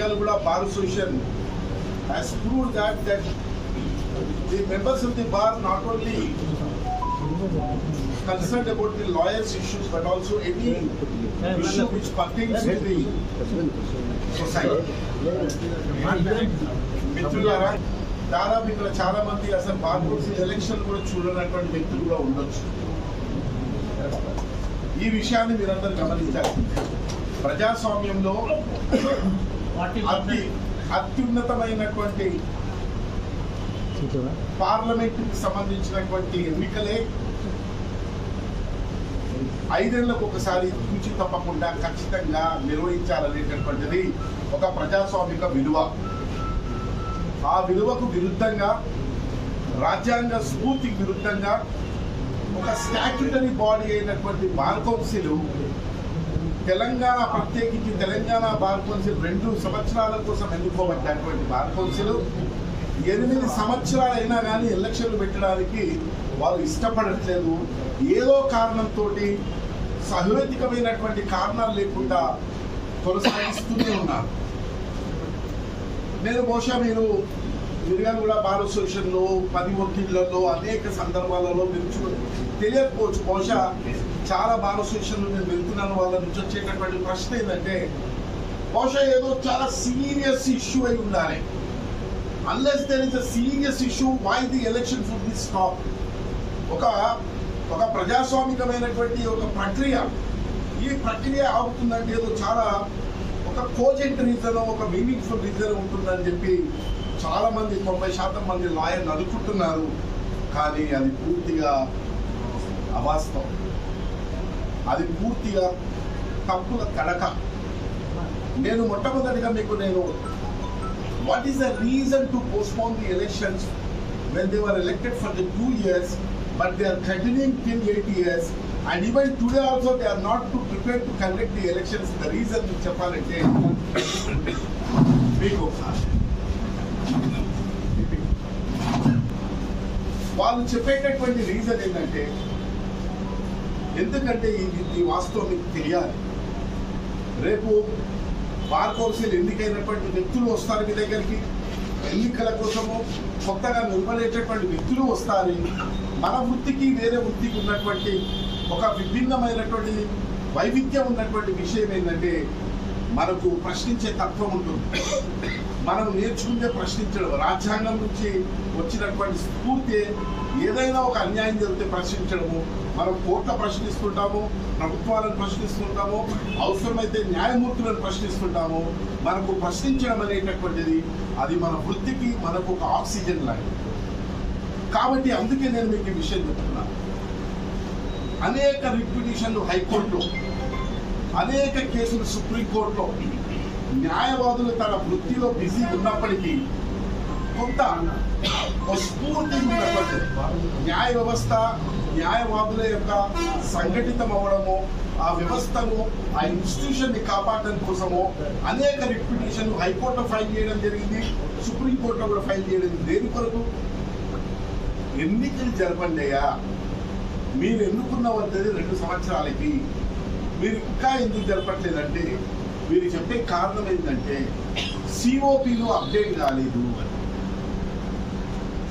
Miryalaguda Bar Association has proved that the members of the bar not only concerned about the lawyers' issues but also any issue which pertains to the society. మిత్రులారా, దాదాపు ఇక్కడ చాలా మంది అసలు bar council election కూడా చూడనటువంటి వ్యక్తులు కూడా ఉండొచ్చు. ఈ విషయాన్ని మీరందరూ గమనించాలి. ప్రజాస్వామ్యంలో అత్యున్నతమైనటువంటి పార్లమెంటుకి సంబంధించినటువంటి ఎన్నికలే 5 ఏళ్లకు ఒకసారి తూచి తప్పకుండా ఖచ్చితంగా నిర్వహించాలనేటటువంటిది ఒక ప్రజాస్వామిక విలువ. ఆ విలువకు విరుద్ధంగా, రాజ్యాంగ స్ఫూర్తికి విరుద్ధంగా ఒక స్టాట్యూటరీ బాడీ అయినటువంటి బార్ కౌన్సిల్, తెలంగాణ ప్రత్యేకించి తెలంగాణ బార్ కౌన్సిల్ 2 సంవత్సరాల కోసం ఎన్నుకోబడ్డటువంటి బార్ కౌన్సిల్ 8 సంవత్సరాలైనా కానీ ఎలక్షన్లు పెట్టడానికి వాళ్ళు ఇష్టపడట్లేదు. ఏదో కారణంతో సహేతుకమైనటువంటి కారణాలు లేకుండా కొనసాగిస్తూనే ఉన్నారు. నేను బహుశా మీరు మిర్యాలగూడ బార్ అసోసియేషన్లో 10 ఒత్తిళ్లలో అనేక సందర్భాలలో మీరు తెలియకపోవచ్చు. బహుశా చాలా బార్ అసోసియేషన్లు నేను వెళ్తున్నాను. వాళ్ళ నుంచి వచ్చేటటువంటి ప్రశ్న ఏంటంటే, బహుశా ఏదో చాలా సీరియస్ ఇష్యూ అయి ఉండాలి. Unless there is a serious issue, why the election should be stopped? ఒక ప్రజాస్వామికమైనటువంటి ఒక ప్రక్రియ, ఈ ప్రక్రియ ఆగుతుందంటే ఏదో చాలా ఒక కోజెంట్ రీజన్, ఒక మీనింగ్ఫుల్ రీజన్ ఉంటుందని చెప్పి చాలా మంది 90% మంది లాయర్లు అనుకుంటున్నారు. కానీ అది పూర్తిగా అవాస్తవం, అది పూర్తిగా తప్పుల తడక. నేను మొట్టమొదటిగా మీకు what is the reason to postpone the elections when they were elected for the 2 years, but they are continuing till 8 years, and even today also they are not prepared to conduct the elections? The reason is చెప్పాలంటే మీకు వాళ్ళు చెప్పేటటువంటి reason ఏంటంటే, ఎందుకంటే ఈ వాస్తవం మీకు తెలియాలి. రేపు బార్ కౌన్సిల్ ఎన్నికైనటువంటి వ్యక్తులు వస్తారు మీ దగ్గరికి, ఎన్నికల కోసము కొత్తగా నిలబడేటటువంటి వ్యక్తులు వస్తారు. మన వృత్తికి వేరే వృత్తికి ఉన్నటువంటి ఒక విభిన్నమైనటువంటి వైవిధ్యం ఉన్నటువంటి విషయం ఏంటంటే, మనకు ప్రశ్నించే తత్వం ఉంటుంది. మనం నేర్చుకుంటే ప్రశ్నించడం, రాజ్యాంగం నుంచి వచ్చినటువంటి స్ఫూర్తి. ఏదైనా ఒక అన్యాయం జరిగితే ప్రశ్నించడము, మనం కోర్టుల ప్రశ్నిస్తుంటాము, ప్రభుత్వాలను ప్రశ్నిస్తుంటాము, అవసరమైతే న్యాయమూర్తులను ప్రశ్నిస్తుంటాము. మనకు ప్రశ్నించడం అనేటటువంటిది అది మన వృత్తికి మనకు ఒక ఆక్సిజన్ లాంటిది. కాబట్టి అందుకే నేను మీకు ఈ విషయం చెప్తున్నాను. అనేక రిట్ పిటిషన్లు హైకోర్టులో, అనేక కేసులు సుప్రీంకోర్టులో. న్యాయవాదులు తన వృత్తిలో బిజీ ఉన్నప్పటికీ కొంత స్ఫూర్తి ఉన్నటువంటి న్యాయ వ్యవస్థ, న్యాయవాదుల యొక్క సంఘటితం అవ్వడము, ఆ వ్యవస్థను, ఆ ఇన్స్టిట్యూషన్ని కాపాడడం కోసము అనేక రిట్ పిటిషన్లు హైకోర్టులో ఫైల్ చేయడం జరిగింది, సుప్రీంకోర్టులో కూడా ఫైల్ చేయడం. దేని కొరకు? ఎన్నికలు జరపండియా, మీరు ఎన్నుకున్న వద్దది 2 సంవత్సరాలకి, మీరు ఇంకా ఎందుకు జరపట్లేదంటే మీరు చెప్పే కారణం ఏంటంటే సిఓపిలో అప్డేట్ కాలేదు.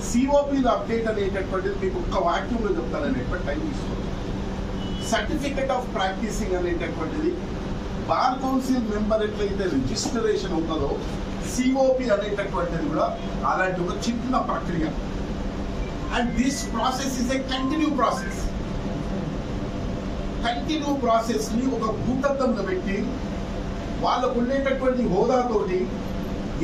సిఓపిలో అప్డేట్ అనేటటువంటిది మీకు ఒక్క వాక్యంలో చెప్తాననేటువంటి టైం తీసుకోండి. సర్టిఫికెట్ ఆఫ్ ప్రాక్టీసింగ్ అనేటటువంటిది బార్ కౌన్సిల్ మెంబర్ ఎట్లయితే రిజిస్ట్రేషన్ ఉంటుందో, సిఓపి అనేటటువంటిది కూడా అలాంటి ఒక చిన్న ప్రక్రియ. And this process is a continue process. Continue ప్రాసెస్ని ఒక భూతత్వంలో పెట్టి వాళ్ళకు ఉండేటటువంటి హోదాతోటి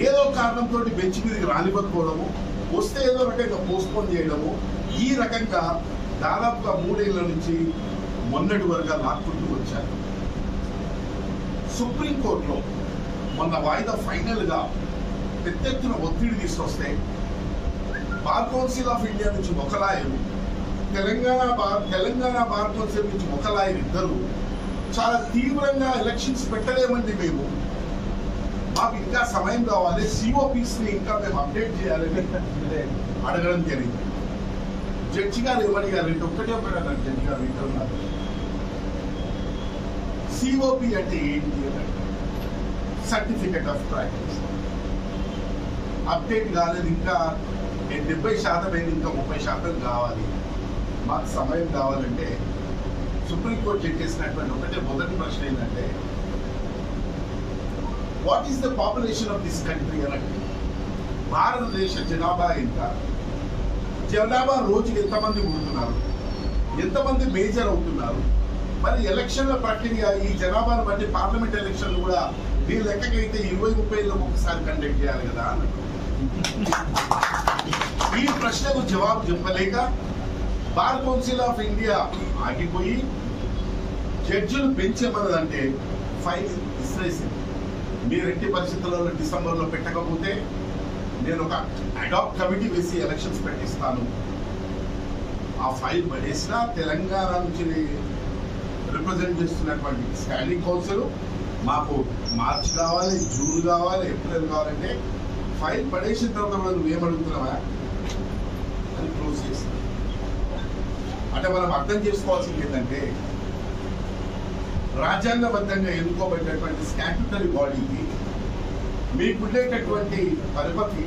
ఏదో కారణంతో బెంచ్ మీదకి రానివ్వకపోవడము, వస్తే ఏదో రకంగా పోస్ట్పోన్ చేయడము, ఈ రకంగా దాదాపుగా 3 ఏళ్ల నుంచి మొన్నటి వరకు లాక్కుంటూ వచ్చారు. సుప్రీంకోర్టులో మొన్న వాయిదా ఫైనల్గా పెద్ద ఎత్తున ఒత్తిడి తీసుకొస్తే బార్ కౌన్సిల్ ఆఫ్ ఇండియా నుంచి ఒక లాయరు, తెలంగాణ బార్ కౌన్సిల్ నుంచి ఒక లాయర్, ఇద్దరు చాలా తీవ్రంగా ఎలక్షన్స్ పెట్టలేమండి, మేము మాకు ఇంకా సమయం కావాలి, సిఓపిస్ని ఇంకా మేము అప్డేట్ చేయాలని అడగడం జరిగింది. జడ్జి గారు ఏమడిగారు? ఒకటే అన్నారు జడ్జి గారు, ఇంటున్నారు సిఓపి అంటే ఏంటి అని. సర్టిఫికెట్ ఆఫ్ ప్రాక్టీస్ అప్డేట్ కాలేదు, ఇంకా 70% అయింది, ఇంకా 30% కావాలి. మాకు సమయం కావాలంటే సుప్రీంకోర్టు చేసినటువంటి మొదటి ప్రశ్న ఏంటంటే, what is the population of this country అని అంటే, భారతదేశ జనాభా ఎంత, జనాభా రోజుకి ఎంతమంది ఉంటున్నారు, ఎంతమంది మేజర్ అవుతున్నారు, మరి ఎలక్షన్ల ప్రక్రియ ఈ జనాభాను బట్టి పార్లమెంట్ ఎలక్షన్లు కూడా మీ లెక్కకైతే 20-30 ఒకసారి కండక్ట్ చేయాలి కదా అన్నట్టు. ఈ ప్రశ్నకు జవాబు చెప్పలేక బార్ కౌన్సిల్ ఆఫ్ ఇండియా ఆగిపోయి జడ్జిలు పెంచేమన్నదంటే ఫైల్ విసిరేసింది. మీరు ఎట్టి పరిస్థితుల్లో డిసెంబర్లో పెట్టకపోతే నేను ఒక అడాప్ కమిటీ వేసి ఎలక్షన్స్ పెట్టిస్తాను. ఆ ఫైల్ పడేసిన తెలంగాణ నుంచి రిప్రజెంట్ చేస్తున్నటువంటి స్టాండింగ్ కౌన్సిల్ మాకు మార్చ్ కావాలి, జూన్ కావాలి, ఏప్రిల్ కావాలంటే ఫైల్ పడేసిన తర్వాత నువ్వు ఏమడుగుతున్నావా అని క్లోజ్ చేస్తాను. అంటే మనం అర్థం చేసుకోవాల్సింది ఏంటంటే, రాజ్యాంగబద్ధంగా ఎన్నుకోబడినటువంటి స్టాట్యూటరీ బాడీకి మీకుండేటటువంటి పరిపతి,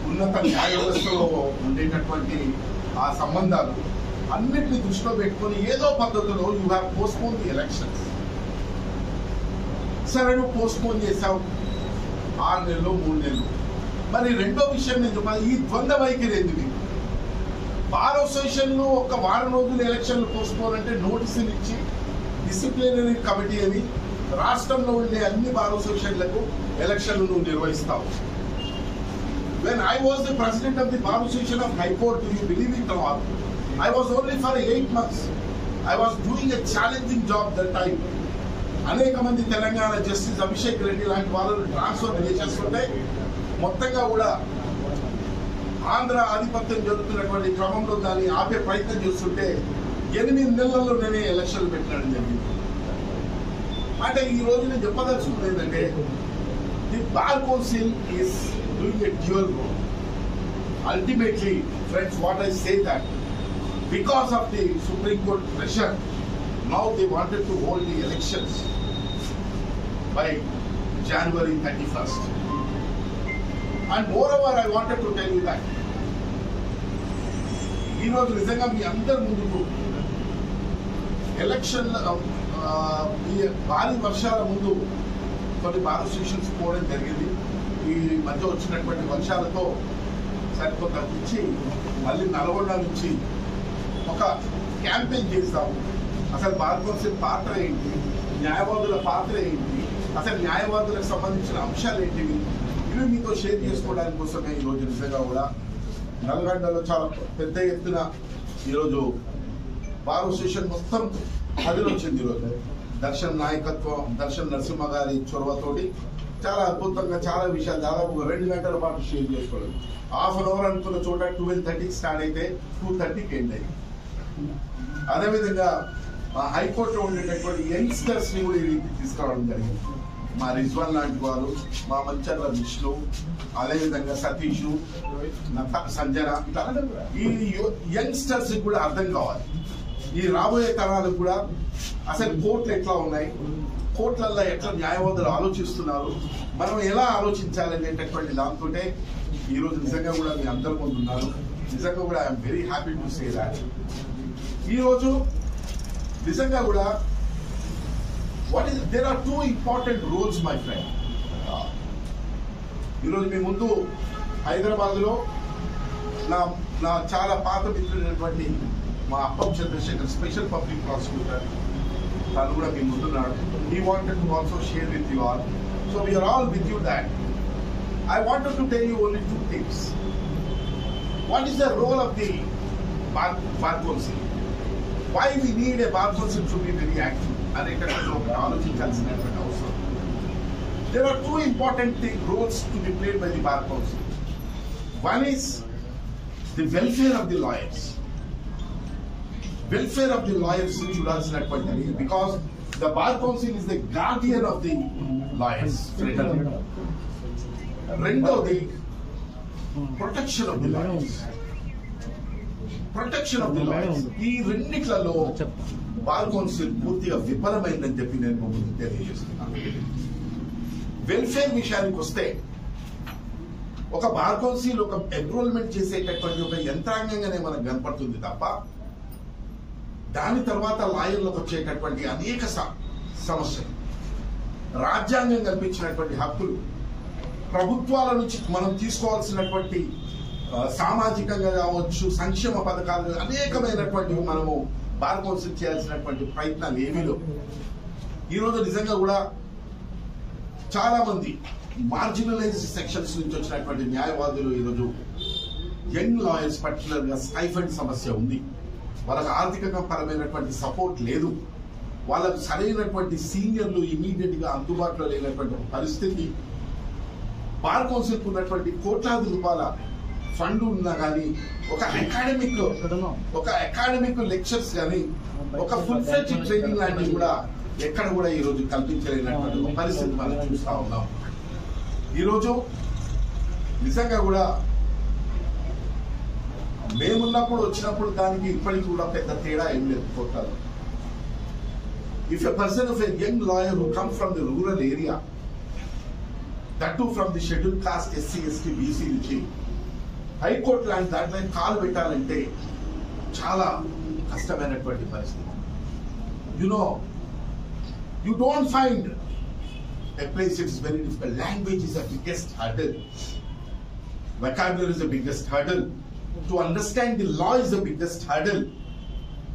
ఉన్నత న్యాయ వ్యవస్థలో ఉండేటటువంటి ఆ సంబంధాలు అన్నిటిని దృష్టిలో పెట్టుకొని ఏదో పద్ధతిలో you have postpone the elections. సరే, నువ్వు పోస్ట్పోన్ చేసావు 6 నెలలు 3 నెలలు. మరి రెండో విషయం నేను చెప్పాలి, ఈ ద్వంద్వ వైఖరి ఎందుకు? బార్ అసోసియేషన్లు ఒక వారం రోజులు ఎలక్షన్లు పోస్ట్పోన్ అంటే నోటీసులు ఇచ్చి డిసిప్లినరీ కమిటీ అని రాష్ట్రంలో ఉండే అన్ని బార్ అసోసియేషన్లకు ఎలక్షన్లు నువ్వు నిర్వహిస్తావు. When I was the president of the Bar Association of High Court, do you believe it or not? I was only for 8 months. I was doing a challenging job that time. అనేక మంది Telangana justice Abhishek Reddy లాంటి వాళ్ళు transfer చేసేస్తుంటే మొత్తంగా కూడా ఆంధ్ర ఆధిపత్యం జరుగుతున్నటువంటి క్రమంలో దాన్ని ఆపే ప్రయత్నం చేస్తుంటే 8 నెలల్లో నేనే ఎలక్షన్లు పెట్టడం జరిగింది. అంటే ఈ రోజు నేను చెప్పదలుచుకుంది ఏంటంటే, the bar council is doing a dual role. Ultimately, friends, what I say that because of the Supreme Court pressure, now they wanted to hold the elections by January 31st. And moreover, I wanted to tell you that ఈ రోజు నిజంగా మీ అందరి ముందుకు election ఈ భారీ వర్షాల ముందు కొన్ని బార్ అసోసియేషన్స్ పోవడం జరిగింది. ఈ మధ్య వచ్చినటువంటి వర్షాలతో సరికొంత తగ్గించి మళ్ళీ నల్గొండ నుంచి ఒక క్యాంపెయిన్ చేస్తాము. అసలు బార్ కౌన్సిల్ పాత్ర ఏంటి, న్యాయవాదుల పాత్ర ఏంటి, అసలు న్యాయవాదులకు సంబంధించిన అంశాలు ఏంటివి, ఇవి మీతో షేర్ చేసుకోవడానికి కోసమే ఈరోజు నిజంగా కూడా నల్గొండలో చాలా పెద్ద ఎత్తున ఈరోజు బార్ అసోసియేషన్ మొత్తం కదిలొచ్చింది. ఈరోజు దర్శన్ నాయకత్వం, దర్శన్ నరసింహ గారి చొరవతోటి చాలా అద్భుతంగా చాలా విషయాలు దాదాపు 2 గంటల పాటు షేర్ చేసుకోవడం. ½ అన్ అవర్ అనుకున్న చోట 12:30కి స్టార్ట్ అయితే 2:30కి ఎండ్ అయింది. అదేవిధంగా హైకోర్టులో ఉండేటటువంటి యంగ్స్టర్స్ ని కూడా ఈ రీతి తీసుకురావడం జరిగింది. మా రిజ్వాన్ లాంటి వారు, మా మంచర్ల విష్ణు, అదేవిధంగా సతీష్, సంజన, ఈ యంగ్స్టర్స్ కూడా అర్థం కావాలి. ఈ రాబోయే తరాలకు కూడా అసలు కోర్టులు ఎట్లా ఉన్నాయి, కోర్టులలో ఎట్లా న్యాయవాదులు ఆలోచిస్తున్నారు, మనం ఎలా ఆలోచించాలనేటటువంటి దాంతో ఈరోజు నిజంగా కూడా మీ అందరి ముందు ఉన్నారు. నిజంగా కూడా I'm very happy to say that ఈరోజు నిజంగా కూడా there are 2 important roles, my friend. ఈరోజు మీ ముందు హైదరాబాద్లో నా చాలా పాత మిత్రుడైనటువంటి మా appam Chandrasekhar, special public prosecutor, తను కూడా మీ ముందున్నాడు. He wanted to also share with you all. So we are all with you that. I wanted to tell you only 2 things. What is the role of the bar council? Why we need a bar council to be very active? అనేటటువంటి ఒక ఆలోచించాల్సినటువంటి అవసరం. There are 2 important roles to be played by the bar council. One is the welfare of the lawyers. Welfare of the lawyers చూడాల్సినటువంటి, because the bar council is the guardian of the lawyers. రెండోది protection of the lawyers. Protection of the lawyers ఈ రెండిట్లలో bar council పూర్తిగా విఫలమైందని చెప్పి నేను తెలియజేస్తున్నాను. Welfare విషయానికి వస్తే ఒక బార్ కౌన్సిల్ ఒక ఎన్రోల్మెంట్ చేసేటటువంటి ఒక యంత్రాంగంగానే మనకు కనపడుతుంది తప్ప దాని తర్వాత లాయర్లకు వచ్చేటటువంటి అనేక సమస్యలు, రాజ్యాంగం కల్పించినటువంటి హక్కులు, ప్రభుత్వాల నుంచి మనం తీసుకోవాల్సినటువంటి సామాజికంగా కావచ్చు సంక్షేమ పథకాలు అనేకమైనటువంటి మనము బార్ కౌన్సిల్ చేయాల్సినటువంటి ప్రయత్నాలు ఏమీ లేవు. ఈరోజు నిజంగా కూడా చాలా మంది మార్జినలైజ్డ్ సెక్షన్స్ నుంచి వచ్చినటువంటి న్యాయవాదులు ఈరోజు యంగ్ లాయర్స్ పర్టికులర్ గా స్టైఫండ్ సమస్య ఉంది. వాళ్ళకి ఆర్థిక పరమైనటువంటి సపోర్ట్ లేదు. వాళ్ళకు సరైనటువంటి సీనియర్లు ఇమీడియట్ గా అందుబాటులో లేనటువంటి పరిస్థితి. బార్ కౌన్సిల్ ఉన్నటువంటి కోట్లాది రూపాయల ఫండ్ ఉన్నా కానీ ఒక అకాడమిక్ లెక్చర్స్ కానీ ఒక ఫుల్ ఫ్లెడ్జ్ ట్రైనింగ్ లాంటివి కూడా ఎక్కడ కూడా ఈ రోజు కల్పించలేనటువంటి ఒక పరిస్థితి మనం చూస్తా ఉన్నాం. ఈరోజు నిజంగా కూడా మేమున్నప్పుడు వచ్చినప్పుడు దానికి ఇప్పటికి కూడా పెద్ద తేడా ఏం లేదు కోర్టులో. If a person of a young lawyer who come from the rural area, that to from the schedule caste SC ST BC నుంచి హైకోర్టు లాంటి దాంట్లో కాలు పెట్టాలంటే చాలా కష్టమైనటువంటి పరిస్థితి. You don't find a place that is very difficult. Language is the biggest hurdle. Vocabulary is the biggest hurdle. To understand the law is the biggest hurdle.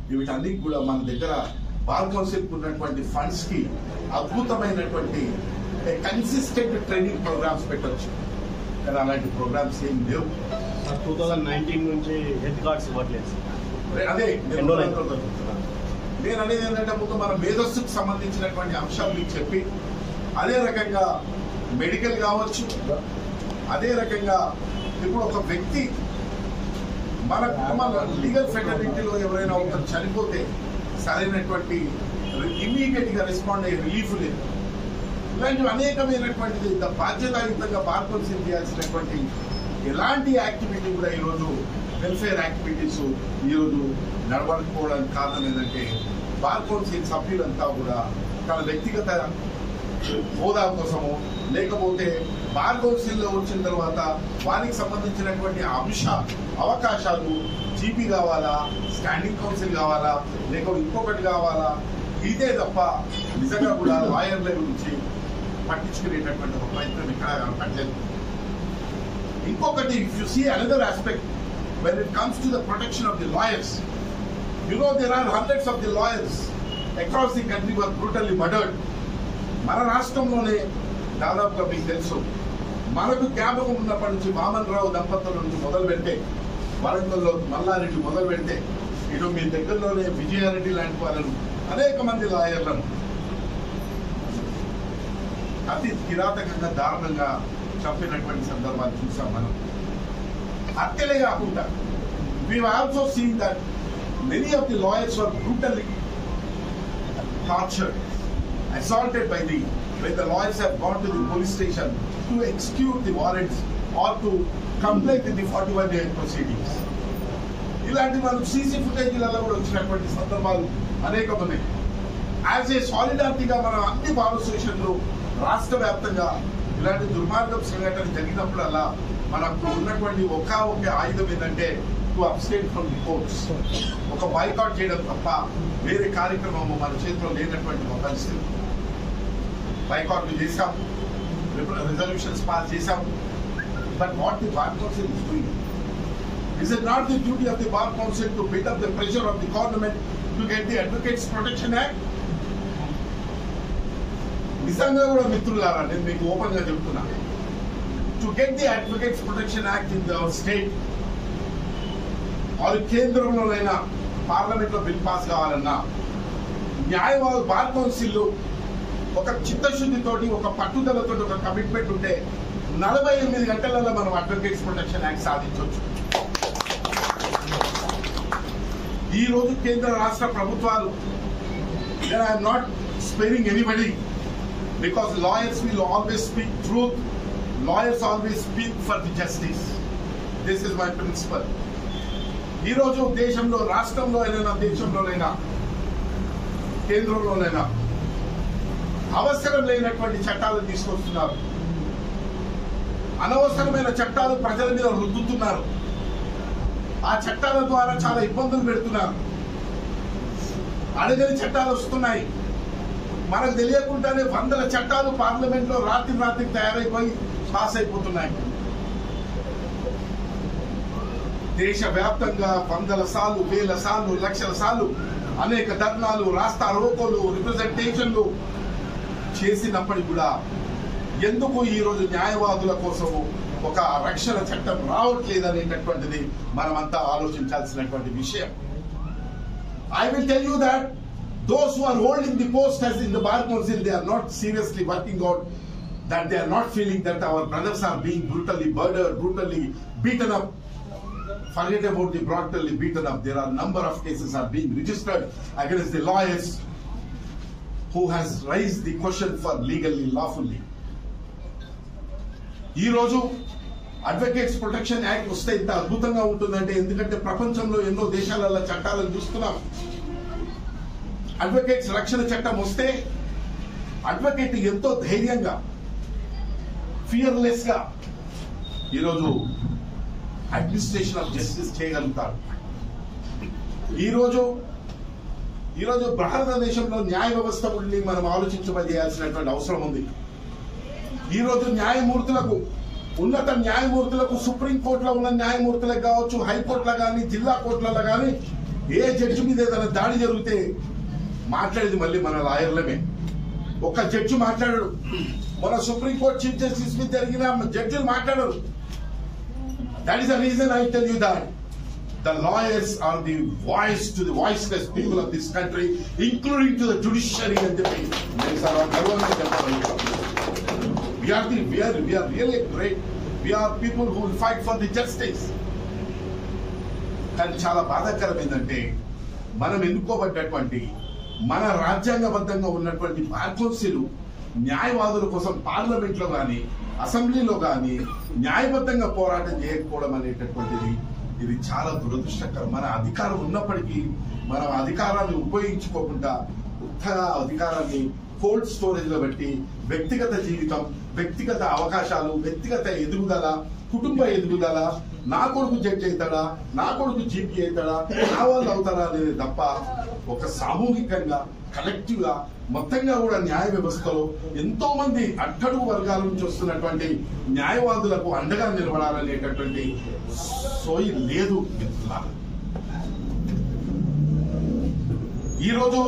వీటన్ని కూడా మన దగ్గర బార్ కౌన్సిల్ ఉన్నటువంటి ఫండ్స్ కి అద్భుతమైనటువంటి కన్సిస్టెంట్ ట్రైనింగ్ ప్రోగ్రామ్స్ పెట్టొచ్చు. కానీ అలాంటి programmes ఏం లేవు. 2019 నుంచి హెల్త్ కార్డ్స్ ఇవ్వట్లేదు. అదే నేను అనేది ఏంటంటే ముందు మన మేధస్సుకు సంబంధించినటువంటి అంశాలు మీకు చెప్పి అదే రకంగా మెడికల్ కావచ్చు, అదే రకంగా ఇప్పుడు ఒక వ్యక్తి మన కుటుంబ లీగల్ ఫెటర్నిటీలో ఎవరైనా ఒకరు చనిపోతే సరైనటువంటి ఇమీడియట్ గా రెస్పాండ్ అయ్యే రిలీఫ్ లేదు. ఇలాంటివి అనేకమైనటువంటిది బాధ్యతాయుతంగా బార్ కౌన్సిల్ చేయాల్సినటువంటి ఎలాంటి యాక్టివిటీ కూడా ఈరోజు వెల్ఫేర్ యాక్టివిటీస్ ఈరోజు నడవకపోవడానికి కారణం ఏంటంటే బార్ కౌన్సిల్ సభ్యులంతా కూడా తన వ్యక్తిగత హోదా కోసము లేకపోతే బార్ కౌన్సిల్లో వచ్చిన తర్వాత వారికి సంబంధించినటువంటి అవకాశాలు జీపీ కావాలా, స్టాండింగ్ కౌన్సిల్ కావాలా, లేకపోతే ఇంకొకటి కావాలా, ఇదే తప్ప నిజంగా కూడా లాయర్ల గురించి పట్టించుకునేటటువంటి ఒక ప్రయత్నం ఇక్కడ కనపడలేదు. ఇంకొకటి, if you see another aspect when it comes to the protection of the lawyers, there are hundreds of the lawyers across the country who are brutally murdered. మన రాష్ట్రంలోనే దాదాపుగా మీకు తెలుసు, మనకు జ్ఞాపకం ఉన్నప్పటి నుంచి వామన్ రావు దంపతుల నుంచి మొదలు పెడితే, వరంగల్లో మల్లారెడ్డి మొదలు పెడితే, ఇటు మీ దగ్గరలోనే విజయారెడ్డి లాంటి వాళ్ళను అనేక మంది లాయర్లను అతి కిరాతకంగా దారుణంగా చంపినటువంటి సందర్భాలు చూసాం మనం. హత్యలే కాకుండా we have also seen that many of the lawyers were brutally tortured, assaulted when the lawyers have gone to the police station to execute the warrants or to comply with the 41-day proceedings. ఇలాంటి మనం CC ఫుటేజీలలో కూడా వచ్చినటువంటి సందర్భాలు అనేకం ఉన్నాయి. As a సాలిడారిటీగా మనం అన్ని bar అసోసియేషన్లు రాష్ట్ర వ్యాప్తంగా ఇలాంటి దుర్మార్గం సంఘటన జరిగినప్పుడల్లా మనకు ఉన్నటువంటి ఒక ఆయుధం ఏంటంటే to abstain from the courts. ఒక బాయ్కాట్ చేయడం తప్ప వేరే కార్యక్రమం మన చేతిలో లేనటువంటి ఒక పరిస్థితి. బాయ్కాట్లు చేశాం, రిజల్యూషన్స్ పాస్ చేశాం. But what the bar council is doing? Is it not the duty of the Bar Council to build up the pressure of the government to get the Advocates Protection Act? నిజంగా కూడా మిత్రులారా, నేను మీకు open గా చెప్తున్నా, to get the advocates protection act in our state or కేంద్రంలోనైనా parliament లో bill pass కావాలన్నా న్యాయవాద బార్ కౌన్సిల్ ఒక చిత్తశుద్ధితోటి, ఒక పట్టుదలతోటి, ఒక కమిట్మెంట్ ఉంటే 48 గంటలలో మనం అడ్వకేట్స్ ప్రొటెక్షన్ యాక్ట్ సాధించవచ్చు. ఈ రోజు కేంద్ర రాష్ట్ర ప్రభుత్వాలు, I'm not sparing anybody, because lawyers will always speak truth, lawyers always speak for the justice. This is my principle. ఈ రోజు దేశంలో, రాష్ట్రంలో అయినా, దేశంలోనైనా, కేంద్రంలోనైనా అవసరం లేనటువంటి చట్టాలను తీసుకొస్తున్నారు. అనవసరమైన చట్టాలు ప్రజల మీద రుద్దుతున్నారు. ఆ చట్టాల ద్వారా చాలా ఇబ్బందులు పెడుతున్నారు. అడగని చట్టాలు వస్తున్నాయి. మనకు తెలియకుండానే వందల చట్టాలు పార్లమెంట్ లో రాత్రికి తయారైపోయి పాస్ అయిపోతున్నాయి. దేశవ్యాప్తంగా వందల సార్లు, వేల సార్లు, లక్షల సార్లు అనేక ధర్నాలు, రాస్తా రోకోలు, రిప్రజెంటేషన్లు చేసినప్పటికీ కూడా ఎందుకు ఈ రోజు న్యాయవాదుల కోసము ఒక రక్షణ చట్టం రావట్లేదనేటటువంటిది మనమంతా ఆలోచించాల్సినటువంటి విషయం. I will tell you that those who are holding the post as in the bar council, they are not seriously working out, that they are not feeling that our brothers are being brutally murdered, brutally beaten up. Forget about the brutally beaten up. There are number of cases are being registered against the lawyers who has raised the question for legally, lawfully. ఈ రోజు advocates protection act వస్తే ఇంత అద్భుతంగా ఉంటుందంటే ఎందుకంటే ప్రపంచంలో ఎన్నో దేశాలలో చట్టాలను చూస్తున్నాం. అడ్వకేట్స్ రక్షణ చట్టం వస్తే అడ్వకేట్ ఎంతో ధైర్యంగా, ఫియర్లెస్ గా ఈరోజు అడ్మినిస్ట్రేషన్ ఆఫ్ జస్టిస్ చేయగలుగుతారు. ఈరోజు భారతదేశంలో న్యాయ వ్యవస్థ గురించి మనం ఆలోచించబోయాల్సినటువంటి అవసరం ఉంది. ఈరోజు న్యాయమూర్తులకు, ఉన్నత న్యాయమూర్తులకు, సుప్రీంకోర్టులో ఉన్న న్యాయమూర్తులకు కావచ్చు, హైకోర్టులో కానీ, జిల్లా కోర్టులలో కానీ ఏ జడ్జి మీద ఏదైనా దాడి జరిగితే మాట్లాడేది మళ్ళీ మన లాయర్లమే. ఒక జడ్జి మాట్లాడాడు. మన సుప్రీంకోర్టు చీఫ్ జస్టిస్ మీద జరిగిన జడ్జిలు మాట్లాడరు. That is the reason I tell you that the lawyers are the voice to the voiceless people of this country, including to the judiciary and the people. We are really great. We are people who will fight for the justice. కానీ చాలా బాధాకరం ఏంటంటే మనం ఎన్నుకోబడ్డటువంటి, మన రాజ్యాంగబద్ధంగా ఉన్నటువంటి bar council న్యాయవాదుల కోసం పార్లమెంట్ లో కానీ, అసెంబ్లీలో కానీ న్యాయబద్ధంగా పోరాటం చేయకపోవడం అనేటటువంటిది ఇది చాలా దురదృష్టకరం. మన అధికారం ఉన్నప్పటికీ మనం అధికారాన్ని ఉపయోగించుకోకుండా ఉత్తగా అధికారాన్ని కోల్డ్ స్టోరేజ్ లో పెట్టి వ్యక్తిగత జీవితం, వ్యక్తిగత అవకాశాలు, వ్యక్తిగత ఎదుగుదల, కుటుంబ ఎదుగుదల, నా కొడుకు జడ్జి అవుతాడా, నా కొడుకు జీపీ అవుతాడా, నా వాళ్ళు అవుతారా అనేది తప్ప ఒక సామూహికంగా, కలెక్టివ్ గా మొత్తంగా కూడా న్యాయ వ్యవస్థలో ఎంతో మంది అట్టడుగు వర్గాల నుంచి వస్తున్నటువంటి న్యాయవాదులకు అండగా నిలబడాలనేటటువంటి సోయి లేదు మిత్రులారా. ఈరోజు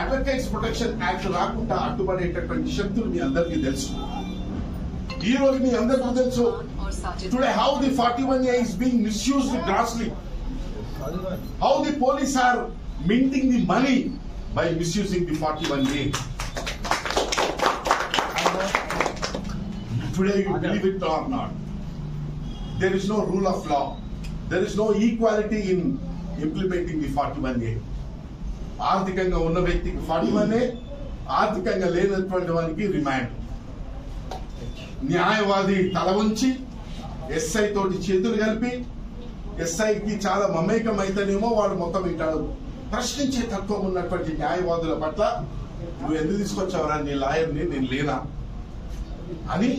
అడ్వకేట్స్ ప్రొటెక్షన్ యాక్ట్ రాకుండా అడ్డుపడేటటువంటి శక్తులు మీ అందరికీ తెలుసు. ఈ రోజు మీ అందరికీ తెలుసు today how the 41A is being misused grossly, how the police are minting the money by misusing the 41A. Today you believe it or not, there is no rule of law, there is no equality in implementing the 41A. ఆర్థికంగా ఉన్న వ్యక్తికి 41A, ఆర్థికంగా లేనటువంటి వారికి remand. న్యాయవాది తల వంచి SI తోటి చేతులు కలిపి, ఎస్ఐకి చాలా మమేకం అయితేనేమో వాడు మొత్తం వింటాడు. ప్రశ్నించే తత్వం ఉన్నటువంటి న్యాయవాదుల పట్ల నువ్వు ఎందుకు తీసుకొచ్చావరా నీ లాయర్ని, నేను లేనా అని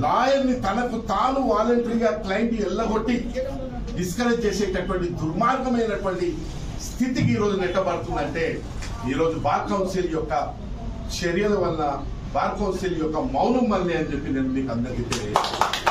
లాయర్ని తనకు తాను వాలంటరీగా క్లయింట్ ఎల్లగొట్టి డిస్కరేజ్ చేసేటటువంటి దుర్మార్గమైనటువంటి స్థితికి ఈరోజు నెట్టబడుతుందంటే ఈరోజు బార్ కౌన్సిల్ యొక్క చర్యల వల్ల, బార్ కౌన్సిల్ యొక్క మౌనం వల్లే అని చెప్పి నేను మీకు అందరికీ తెలియజేస్తాను.